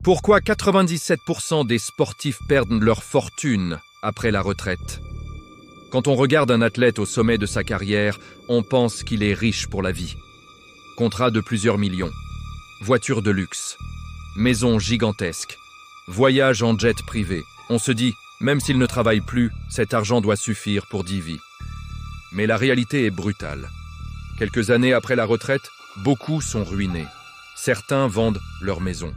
Pourquoi 97% des sportifs perdent leur fortune après la retraite? Quand on regarde un athlète au sommet de sa carrière, on pense qu'il est riche pour la vie. Contrat de plusieurs millions, voiture de luxe, maison gigantesque, voyage en jet privé. On se dit, même s'il ne travaille plus, cet argent doit suffire pour 10 vies. Mais la réalité est brutale. Quelques années après la retraite, beaucoup sont ruinés. Certains vendent leur maison.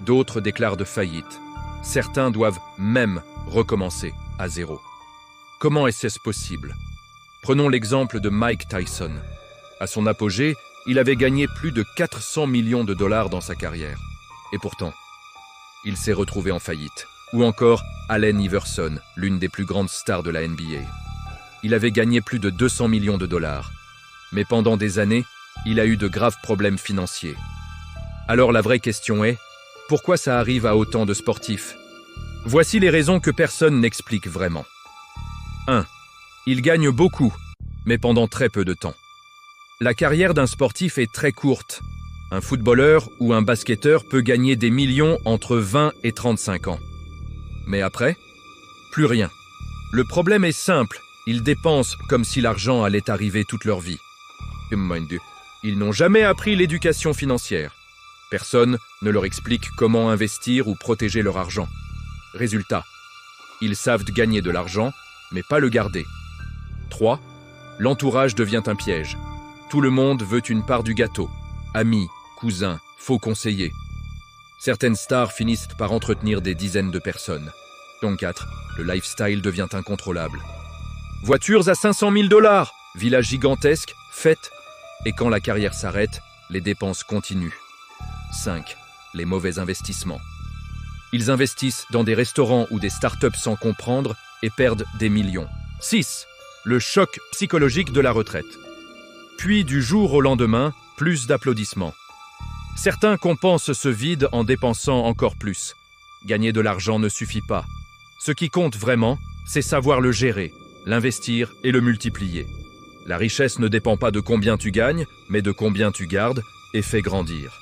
D'autres déclarent de faillite. Certains doivent même recommencer à zéro. Comment est-ce possible? Prenons l'exemple de Mike Tyson. À son apogée, il avait gagné plus de 400 millions de dollars dans sa carrière. Et pourtant, il s'est retrouvé en faillite. Ou encore Allen Iverson, l'une des plus grandes stars de la NBA. Il avait gagné plus de 200 millions de dollars. Mais pendant des années, il a eu de graves problèmes financiers. Alors la vraie question est, pourquoi ça arrive à autant de sportifs? Voici les raisons que personne n'explique vraiment. 1. Ils gagnent beaucoup, mais pendant très peu de temps. La carrière d'un sportif est très courte. Un footballeur ou un basketteur peut gagner des millions entre 20 et 35 ans. Mais après, plus rien. Le problème est simple, ils dépensent comme si l'argent allait arriver toute leur vie. Ils n'ont jamais appris l'éducation financière. Personne ne leur explique comment investir ou protéger leur argent. Résultat, ils savent gagner de l'argent, mais pas le garder. 3. L'entourage devient un piège. Tout le monde veut une part du gâteau. Amis, cousins, faux conseillers. Certaines stars finissent par entretenir des dizaines de personnes. Donc 4. Le lifestyle devient incontrôlable. Voitures à 500 000 $, villas gigantesques, fêtes. Et quand la carrière s'arrête, les dépenses continuent. 5. Les mauvais investissements. Ils investissent dans des restaurants ou des startups sans comprendre et perdent des millions. 6. Le choc psychologique de la retraite. Puis du jour au lendemain, plus d'applaudissements. Certains compensent ce vide en dépensant encore plus. Gagner de l'argent ne suffit pas. Ce qui compte vraiment, c'est savoir le gérer, l'investir et le multiplier. La richesse ne dépend pas de combien tu gagnes, mais de combien tu gardes et fais grandir.